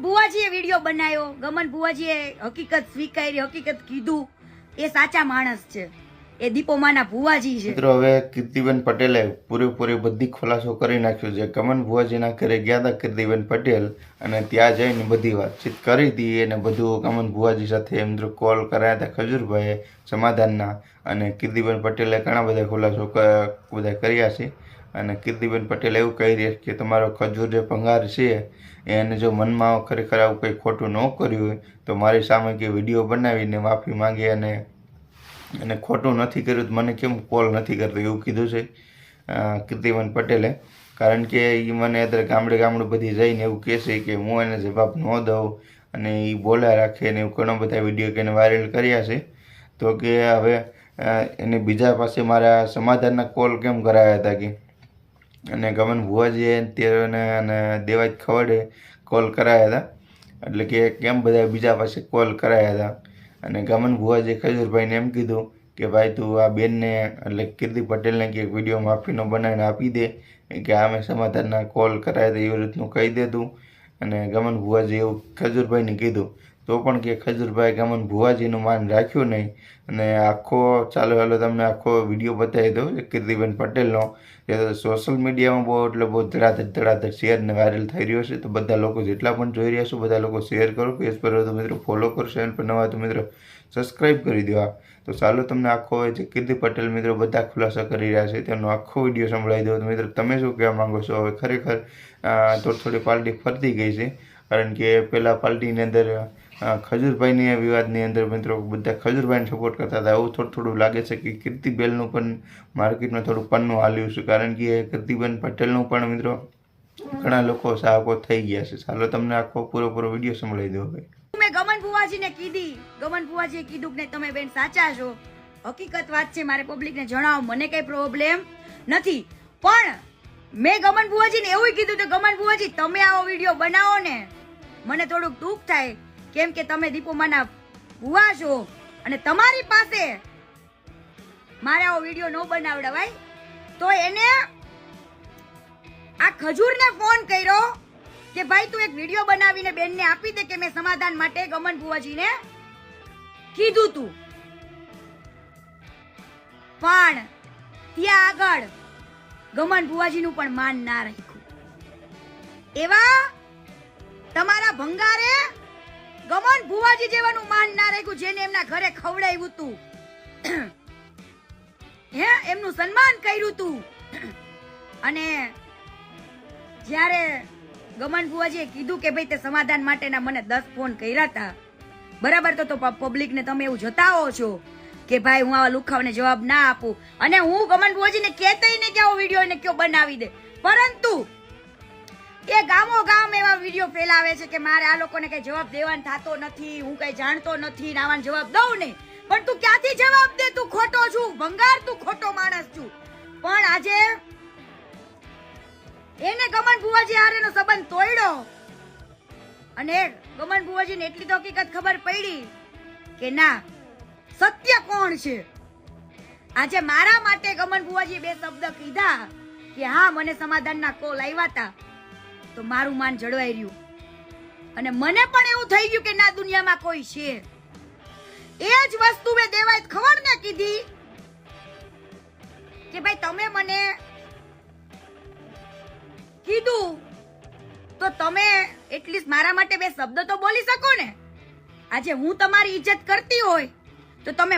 ભુવાજીએ video બનાવ્યો, ગમન ભુવાજીએ હકીકત સ્વીકારી, હકીકત કીધું, એ સાચા માણસ છે, એ દીપોમાના ભુવાજી છે. મિત્રો હવે કીર્તિબેન પટેલે પૂરેપૂરી બધી ખુલાસો કરી નાખ્યું છે. ગમન ભુવાજીના ઘરે ગયા હતા કીર્તિબેન પટેલ અને ત્યાં જઈને બધી વાતચીત કરી હતી અને બધું ગમન ભુવાજી સાથે મિત્રો કોલ કરાયા હતા ખજૂરભાઈએ સમાધાનના, અને કીર્તિબેન પટેલે ઘણા બધા ખુલાસો બધા કર્યા છે. અને કીર્તિબેન પટેલ એવું કહી રહ્યા છે કે તમારો ખજૂર જે ભંગાર છે એને જો મનમાં ખરેખર આવું કંઈ ખોટું ન કર્યું હોય તો મારી સામે કે વિડીયો બનાવીને માફી માંગે અને ખોટું નથી કર્યું તો મને કેમ કોલ નથી કરતો એવું કીધું છે કીર્તિબેન પટેલે. કારણ કે એ મને અત્યારે ગામડે બધી જઈને એવું કહેશે કે હું એને જવાબ ન દઉં અને એ બોલ્યા રાખે ને એવું ઘણા બધા વિડીયો કે એને વાયરલ કર્યા છે. તો કે હવે એને બીજા પાસે મારા સમાધાનના કોલ કેમ કરાયા હતા કે, અને ગમન ભુવાજીએ અને દેવાજ ખવડે કોલ કરાયા હતા, એટલે કે કેમ બધા બીજા પાસે કોલ કરાયા હતા. અને ગમન ભુવાજીએ ખજૂરભાઈને એમ કીધું કે ભાઈ તું આ બેનને એટલે કીર્તિ પટેલને કે વિડીયો માફીનો બનાવીને આપી દે કે અમે સમાધાનના કોલ કરાયા હતા એવી રીતનું કહી દે તું. અને ગમન ભુવાજી એવું ખજૂરભાઈને કીધું તો પણ કે ખજૂરભાઈ ગમન ભુવાજીનું માન રાખ્યું નહીં. અને આખો ચાલો તમને આખો વિડીયો બતાવી દઉં કીર્તિબેન પટેલનો, જે સોશિયલ મીડિયામાં બહુ ધડાધડ શેર ને વાયરલ થઈ રહ્યો છે. તો બધા લોકો જેટલા પણ જોઈ રહ્યા છો બધા લોકો શેર કરો, પેજ પર તો મિત્રો ફોલો કરો, ચેનલ પર નવા તો મિત્રો સબસ્ક્રાઈબ કરી દો. તો ચાલો તમને આખો જે કીર્તિ પટેલ મિત્રો બધા ખુલાસા કરી રહ્યા છે તેનો આખો વિડીયો સંભળાવી દો. તો મિત્રો તમે શું કહેવા માંગો છો? હવે ખરેખર થોડી પાર્ટી ફરતી ગઈ છે, કારણ કે પહેલાં પાર્ટીની અંદર ખજૂરભાઈની વિવાદની અંદર મિત્રો બધા ખજૂરભાઈને સપોર્ટ કરતા હતા. એવું થોડું લાગે છે કે કીર્તિબેનનું પણ માર્કેટમાં થોડું પન્નું હાલ્યું છે, કારણ કે કીર્તિબેન પટેલનું પણ મિત્રો ઘણા લોકો ચાહકો થઈ ગયા છે. ચાલો તમને આખો પૂરો વિડીયો સંભળાવી દો. મેં ગમન ભુવાજીને કીધી, ગમન ભુવાજીએ કીધું કે તમે બેન સાચા છો, હકીકત વાત છે, મારે પબ્લિકને જણાવો, મને કઈ પ્રોબ્લેમ નથી. પણ મેં ગમન ભુવાજીને એવું કીધું કે ગમન ભુવાજી તમે આવો વિડીયો બનાવો ને મને થોડુંક દુઃખ થાય, કેમ કે તમે દીપોમાના ભુવા છો અને તમારી પાસે મારે આવો વિડીયો ન બનાવડાવાય. તો એને આ ખજૂરને ફોન કર્યો કે ભાઈ તું એક વિડીયો બનાવીને બેનને આપી દે કે મેં સમાધાન માટે ગમન ભુવાજીને કીધું તું. પણ ત્યાં આગળ ગમન ભુવાજીનું પણ માન ના રાખ્યું. એવા તમારા ભંગારે ગમન ભુવાજી જેવાનું માન ના રાખ્યું, જેને એમના ઘરે ખવડાવ્યું તું, હે એમનું સન્માન કર્યું તું. અને જ્યારે ગમન ભુવાજીએ કીધું કે ભાઈ તે સમાધાન માટેના મને 10 ફોન કર્યા હતા, બરાબર, તો પબ્લિકને તમે એવું જતાવો છો કે ભાઈ હું આવા લુખાવને જવાબ ના આપું. અને હું ગમન ભુવાજીને કહેતાય નહીં કે આવો વિડીયો એને કયો બનાવી દે, પરંતુ એ ગામો ગામ એવા વિડીયો ફેલાવે છે કે મારે આ લોકોને કઈ જવાબ દેવાનો થતો નથી, હું કઈ જાણતો નથી, નાવાનો જવાબ દઉં નહીં. પણ તું ક્યાંથી જવાબ દે? તું ખોટો છું, ભંગાર, તું ખોટો માણસ છું. પણ આજે એને ગમન ભુવાજી હારેનો સંબંધ તોડ્યો અને ગમન ભુવાજીને એટલી તો હકીકત ખબર પડી કે ના સત્ય કોણ છે. આજે મારા માટે ગમન ભુવાજી 2 શબ્દ કીધા કે હા મને સમાધાનના કોલ આવ્યા હતા, તો મારું માન જળવાઈ રહ્યું. અને મને પણ એવું થઈ ગયું કે ના દુનિયામાં કોઈ છે. એ જ વસ્તુ મેં દેવાય ખવડને કીધી કે ભાઈ તમે મને કીધું તો તમે એટલીસ્ટ મારા માટે 2 શબ્દ તો બોલી શકો ને. આજે હું તમારી ઇજ્જત કરતી હોય તો તમે